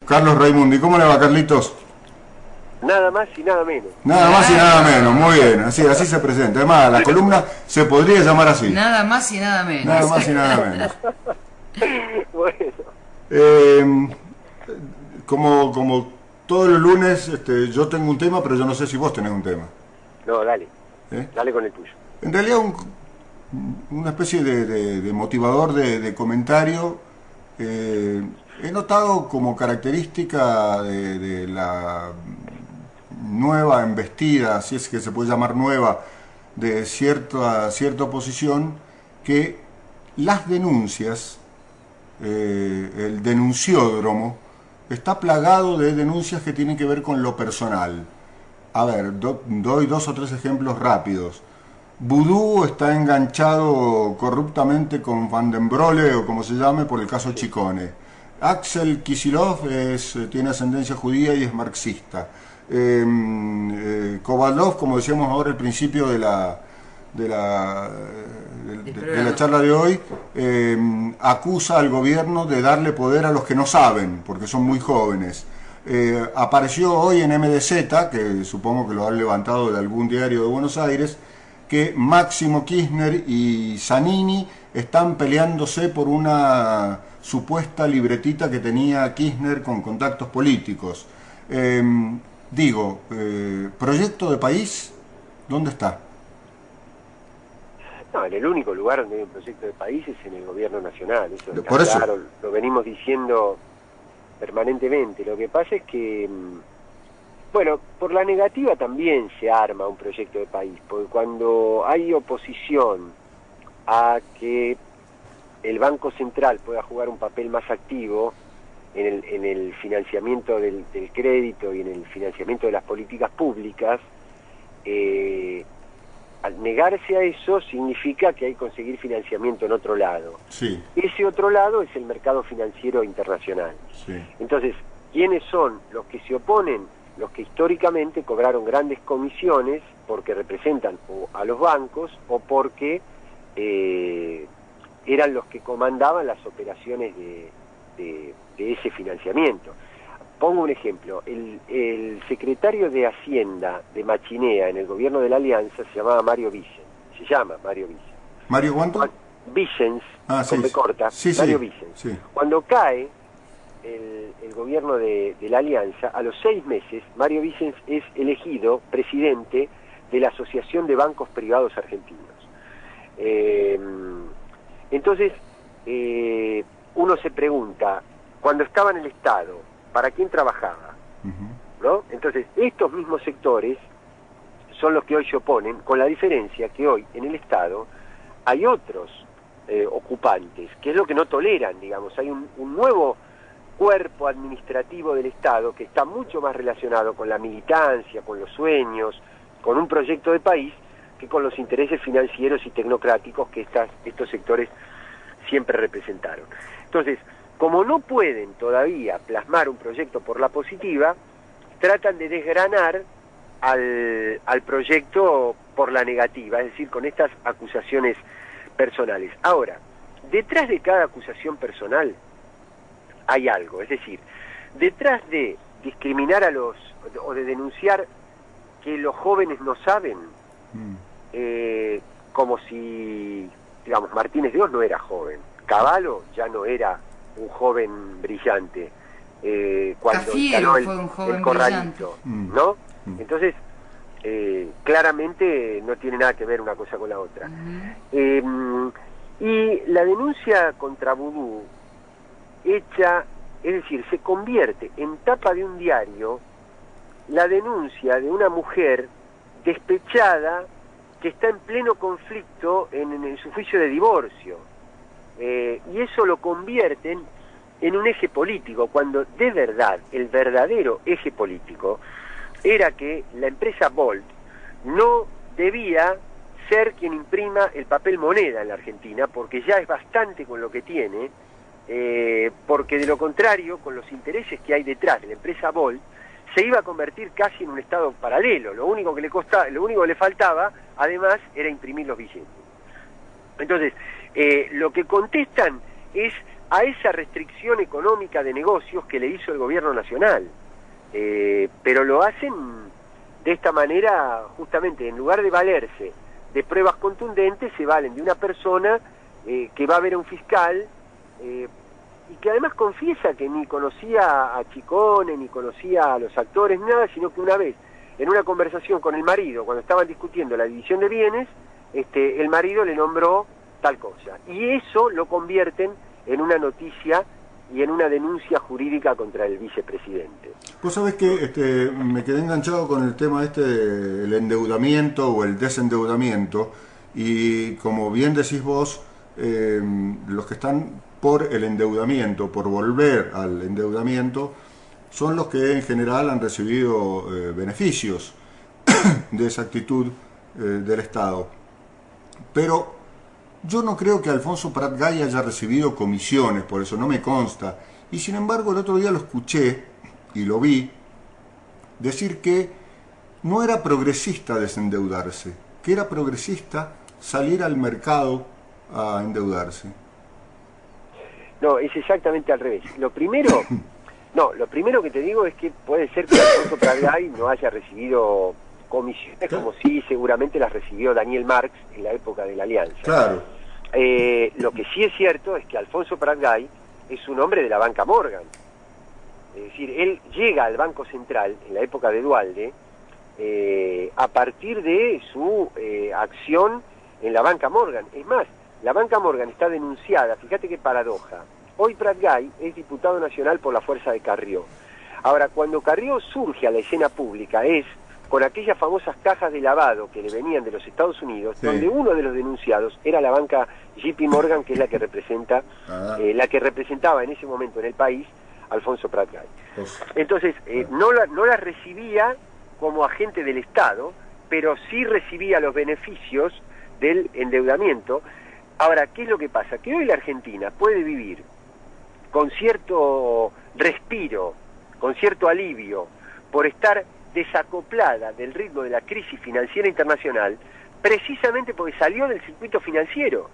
Carlos Raimundi. ¿Cómo le va, Carlitos? Nada más y nada menos. Nada más y nada menos, muy bien, así se presenta. Además, la columna se podría llamar así. Nada más y nada menos. Nada más y nada menos. Bueno. Como todos los lunes, yo tengo un tema, pero yo no sé si vos tenés un tema. No, dale. Dale con el tuyo. En realidad, una especie de motivador de comentario. He notado como característica de la nueva embestida, si es que se puede llamar nueva, de cierta oposición, que las denuncias, el denunciódromo, está plagado de denuncias que tienen que ver con lo personal. A ver, doy 2 o 3 ejemplos rápidos. Vudú está enganchado corruptamente con Van den Broele, o como se llame, por el caso Chicone. Axel Kicillof tiene ascendencia judía y es marxista. Kovaldov, como decíamos ahora al principio de la charla de hoy, acusa al gobierno de darle poder a los que no saben, porque son muy jóvenes. Apareció hoy en MDZ, que supongo que lo han levantado de algún diario de Buenos Aires, que Máximo Kirchner y Zanini están peleándose por una supuesta libretita que tenía Kirchner con contactos políticos. ¿Proyecto de país? ¿Dónde está? No, en el único lugar donde hay un proyecto de país es en el gobierno nacional. Eso está por eso. Claro, lo venimos diciendo permanentemente. Lo que pasa es que, bueno, por la negativa también se arma un proyecto de país, porque cuando hay oposición a que el Banco Central pueda jugar un papel más activo en el financiamiento del crédito y en el financiamiento de las políticas públicas, al negarse a eso significa que hay que conseguir financiamiento en otro lado. Sí. Ese otro lado es el mercado financiero internacional. Sí. Entonces, ¿quiénes son los que se oponen? Los que históricamente cobraron grandes comisiones porque representan o a los bancos o porque eran los que comandaban las operaciones de ese financiamiento. Pongo un ejemplo, el secretario de Hacienda de Machinea en el gobierno de la Alianza se llama Mario Vicens. ¿Mario cuánto? Vicens, sí, con B corta, sí, Mario sí, Vicens. sí. Cuando cae el gobierno de la Alianza, a los 6 meses, Mario Vicens es elegido presidente de la Asociación de Bancos Privados Argentinos. Entonces, uno se pregunta, cuando estaba en el Estado, ¿para quién trabajaba? ¿No? Entonces, estos mismos sectores son los que hoy se oponen, con la diferencia que hoy en el Estado hay otros ocupantes, que es lo que no toleran, digamos. Hay un nuevo cuerpo administrativo del Estado que está mucho más relacionado con la militancia, con los sueños, con un proyecto de país, que con los intereses financieros y tecnocráticos que estos sectores siempre representaron. Entonces, como no pueden todavía plasmar un proyecto por la positiva, tratan de desgranar al proyecto por la negativa, es decir, con estas acusaciones personales. Ahora, detrás de cada acusación personal hay algo, es decir, detrás de discriminar o de denunciar que los jóvenes no saben, como si, digamos, Martínez de Oz no era joven, Cavallo ya no era un joven brillante, cuando Cafiero fue un joven el corralito, ¿no? Entonces, claramente no tiene nada que ver una cosa con la otra. Y la denuncia contra Vudú, hecha, es decir, se convierte en tapa de un diario la denuncia de una mujer despechada que está en pleno conflicto en su juicio de divorcio. Y eso lo convierten en un eje político, cuando de verdad el verdadero eje político era que la empresa Bolt no debía ser quien imprima el papel moneda en la Argentina, porque ya es bastante con lo que tiene, porque de lo contrario, con los intereses que hay detrás de la empresa Bolt, se iba a convertir casi en un estado paralelo. Lo único que le faltaba, además, era imprimir los billetes. Entonces, lo que contestan es a esa restricción económica de negocios que le hizo el gobierno nacional. Pero lo hacen de esta manera, justamente, en lugar de valerse de pruebas contundentes, se valen de una persona que va a ver a un fiscal y que además confiesa que ni conocía a Chicone, ni conocía a los actores, nada, sino que una vez, en una conversación con el marido, cuando estaban discutiendo la división de bienes, el marido le nombró tal cosa. Y eso lo convierten en una noticia y en una denuncia jurídica contra el vicepresidente. Vos sabés que me quedé enganchado con el tema del endeudamiento o el desendeudamiento, y como bien decís vos, los que están por el endeudamiento, por volver al endeudamiento, son los que en general han recibido beneficios de esa actitud del Estado. Pero yo no creo que Alfonso Prat-Gay haya recibido comisiones, por eso no me consta. Y sin embargo el otro día lo escuché y lo vi decir que no era progresista desendeudarse, que era progresista salir al mercado a endeudarse. No, es exactamente al revés. Lo primero que te digo es que puede ser que Alfonso Prat-Gay no haya recibido comisiones, como sí seguramente las recibió Daniel Marx en la época de la Alianza. Claro. Lo que sí es cierto es que Alfonso Prat-Gay es un hombre de la banca Morgan. Es decir, él llega al Banco Central en la época de Duhalde a partir de su acción en la banca Morgan. Es más, la banca Morgan está denunciada, fíjate qué paradoja. Hoy Prat-Gay es diputado nacional por la fuerza de Carrió. Ahora, cuando Carrió surge a la escena pública es con aquellas famosas cajas de lavado que le venían de los Estados Unidos, sí, donde uno de los denunciados era la banca JP Morgan, que es la que representaba en ese momento en el país Alfonso Prat-Gay. Entonces, no la recibía como agente del Estado, pero sí recibía los beneficios del endeudamiento. Ahora, ¿qué es lo que pasa? Que hoy la Argentina puede vivir con cierto respiro, con cierto alivio, por estar desacoplada del ritmo de la crisis financiera internacional, precisamente porque salió del circuito financiero.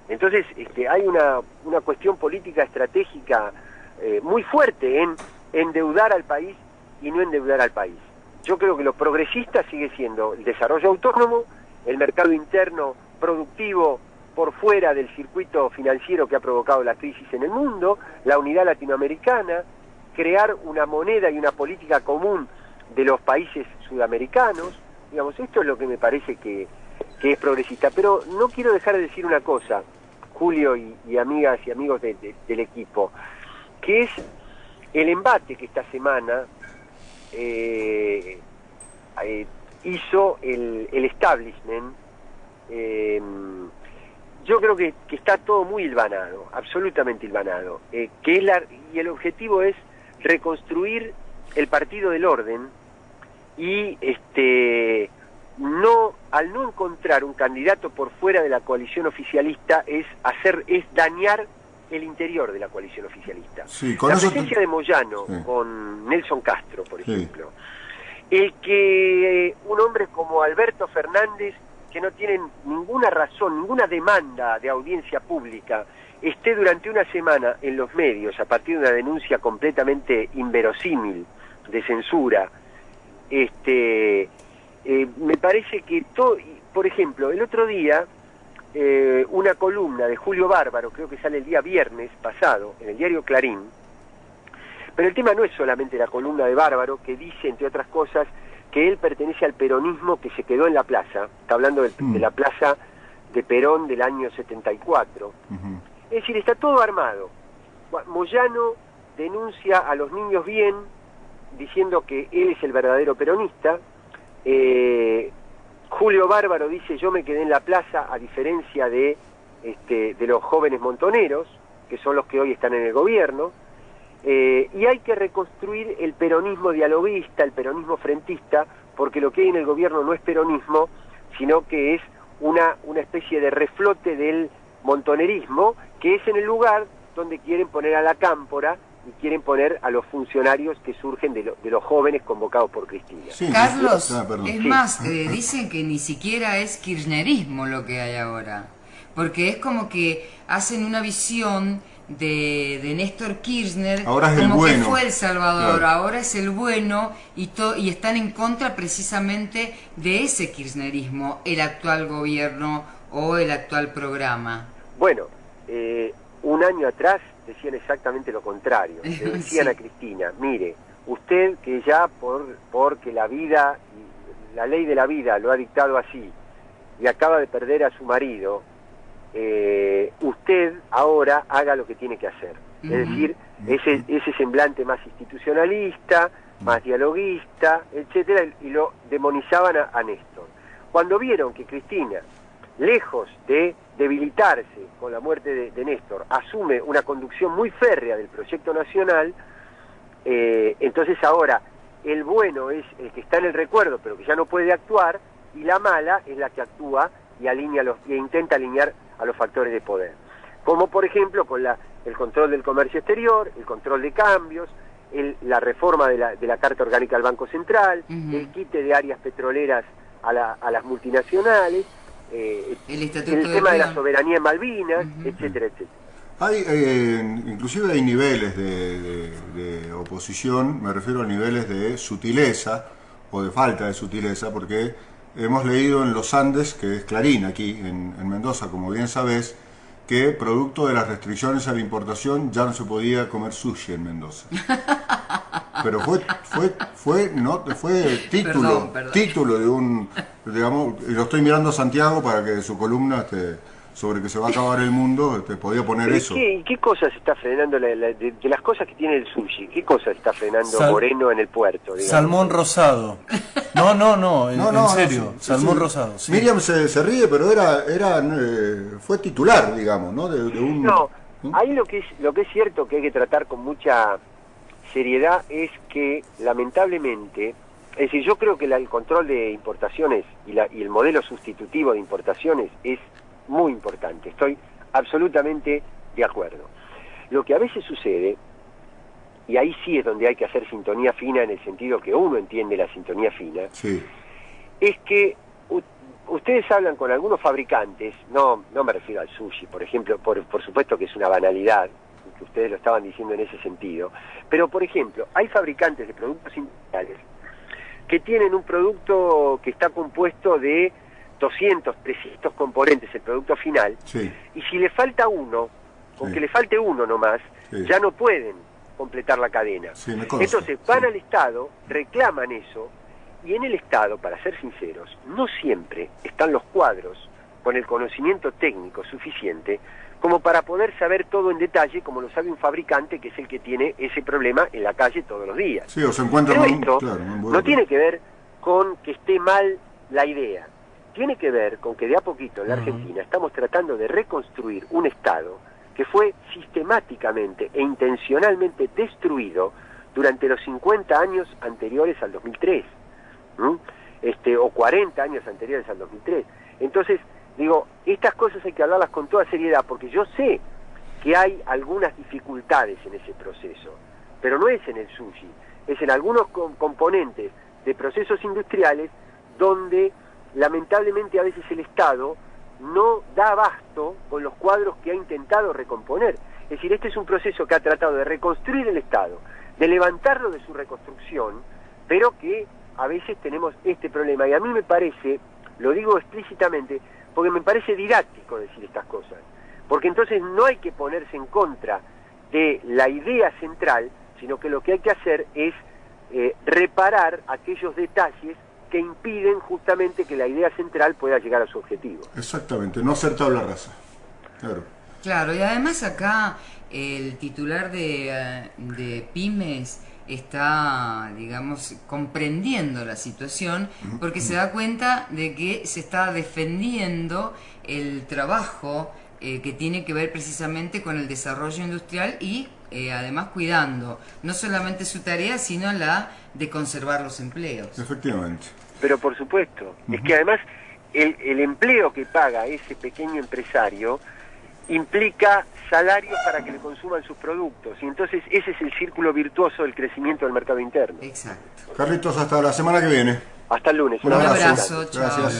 Entonces hay una cuestión política estratégica muy fuerte en endeudar al país y no endeudar al país. Yo creo que lo progresista sigue siendo el desarrollo autónomo, el mercado interno productivo por fuera del circuito financiero que ha provocado la crisis en el mundo, la unidad latinoamericana, crear una moneda y una política común de los países sudamericanos. Digamos, esto es lo que me parece que es progresista. Pero no quiero dejar de decir una cosa, Julio y amigas y amigos del equipo, que es el embate que esta semana hizo el establishment. Yo creo que está todo muy hilvanado, absolutamente hilvanado, y el objetivo es reconstruir el partido del orden, y al no encontrar un candidato por fuera de la coalición oficialista es dañar el interior de la coalición oficialista. Sí, la presencia de Moyano, sí, con Nelson Castro, por ejemplo, sí, el que un hombre como Alberto Fernández, que no tienen ninguna razón, ninguna demanda de audiencia pública, esté durante una semana en los medios a partir de una denuncia completamente inverosímil de censura, me parece que todo. Por ejemplo, el otro día una columna de Julio Bárbaro, creo que sale el día viernes pasado en el diario Clarín, pero el tema no es solamente la columna de Bárbaro, que dice, entre otras cosas, que él pertenece al peronismo que se quedó en la plaza. Está hablando de la plaza de Perón del año 74. Es decir, está todo armado. Moyano denuncia a los niños bien, diciendo que él es el verdadero peronista. Julio Bárbaro dice: yo me quedé en la plaza, a diferencia de los jóvenes montoneros, que son los que hoy están en el gobierno. Y hay que reconstruir el peronismo dialoguista, el peronismo frentista, porque lo que hay en el gobierno no es peronismo, sino que es una especie de reflote del montonerismo, que es en el lugar donde quieren poner a la cámpora y quieren poner a los funcionarios que surgen de los jóvenes convocados por Cristina. Sí, Carlos, es más, dicen que ni siquiera es kirchnerismo lo que hay ahora, porque es como que hacen una visión de Néstor Kirchner, ahora es como el bueno, que fue el salvador, claro. ahora es el bueno, y están en contra precisamente de ese kirchnerismo, el actual gobierno o el actual programa. Bueno, un año atrás decían exactamente lo contrario. Le decían Sí. a Cristina, mire, usted que ya porque la vida, la ley de la vida lo ha dictado así, y acaba de perder a su marido, usted ahora haga lo que tiene que hacer. Es decir, ese semblante más institucionalista, más dialoguista, etcétera, y lo demonizaban a Néstor. Cuando vieron que Cristina, lejos de debilitarse con la muerte de Néstor, asume una conducción muy férrea del proyecto nacional, entonces ahora el bueno es el que está en el recuerdo pero que ya no puede actuar, y la mala es la que actúa y e intenta alinear a los factores de poder, como por ejemplo con el control del comercio exterior, el control de cambios, la reforma de la Carta Orgánica del Banco Central, el quite de áreas petroleras a las multinacionales, el tema de la soberanía en Malvinas, etcétera, etcétera. Hay, inclusive hay niveles de oposición, me refiero a niveles de sutileza o de falta de sutileza, porque hemos leído en los Andes, que es Clarín aquí en Mendoza, como bien sabés, que producto de las restricciones a la importación ya no se podía comer sushi en Mendoza. Pero fue título, Perdón. título de un, digamos, y lo estoy mirando a Santiago para que su columna sobre que se va a acabar el mundo, podía poner eso. ¿Qué cosas está frenando, de las cosas que tiene el sushi, qué cosas está frenando Moreno en el puerto? Digamos? Salmón rosado. No, en serio, sí, salmón sí. rosado. Sí. Miriam se ríe, pero fue titular, digamos, ¿no? No, ahí lo que es cierto que hay que tratar con mucha seriedad es que, lamentablemente, es decir, yo creo que el control de importaciones y el modelo sustitutivo de importaciones es muy importante, estoy absolutamente de acuerdo. Lo que a veces sucede, y ahí sí es donde hay que hacer sintonía fina en el sentido que uno entiende la sintonía fina, sí, es que ustedes hablan con algunos fabricantes, no me refiero al sushi, por ejemplo, por supuesto que es una banalidad, que ustedes lo estaban diciendo en ese sentido, pero por ejemplo, hay fabricantes de productos industriales que tienen un producto que está compuesto de 200, 300 componentes, el producto final, sí, y si le falta uno, con que le falte uno nomás, ya no pueden completar la cadena. Sí, me consta. Entonces van al Estado, reclaman eso, y en el Estado, para ser sinceros, no siempre están los cuadros con el conocimiento técnico suficiente como para poder saber todo en detalle, como lo sabe un fabricante que es el que tiene ese problema en la calle todos los días. Sí, o se encuentra Pero esto no tiene que ver con que esté mal la idea, tiene que ver con que de a poquito en la Argentina estamos tratando de reconstruir un Estado que fue sistemáticamente e intencionalmente destruido durante los 50 años anteriores al 2003, o 40 años anteriores al 2003. Entonces, digo, estas cosas hay que hablarlas con toda seriedad, porque yo sé que hay algunas dificultades en ese proceso, pero no es en el sushi, es en algunos componentes de procesos industriales donde lamentablemente a veces el Estado no da abasto con los cuadros que ha intentado recomponer. Es decir, este es un proceso que ha tratado de reconstruir el Estado, de levantarlo de su reconstrucción, pero que a veces tenemos este problema. Y a mí me parece, lo digo explícitamente, porque me parece didáctico decir estas cosas, porque entonces no hay que ponerse en contra de la idea central, sino que lo que hay que hacer es reparar aquellos detalles que impiden justamente que la idea central pueda llegar a su objetivo. Exactamente, no hacer tabla rasa. Claro, y además acá el titular de Pymes está, digamos, comprendiendo la situación porque se da cuenta de que se está defendiendo el trabajo que tiene que ver precisamente con el desarrollo industrial y además cuidando no solamente su tarea, sino la de conservar los empleos. Efectivamente. Pero por supuesto, es que además el empleo que paga ese pequeño empresario implica salarios para que le consuman sus productos, y entonces ese es el círculo virtuoso del crecimiento del mercado interno. Exacto. Carlitos, hasta la semana que viene. Hasta el lunes. Un abrazo. Chao. Gracias.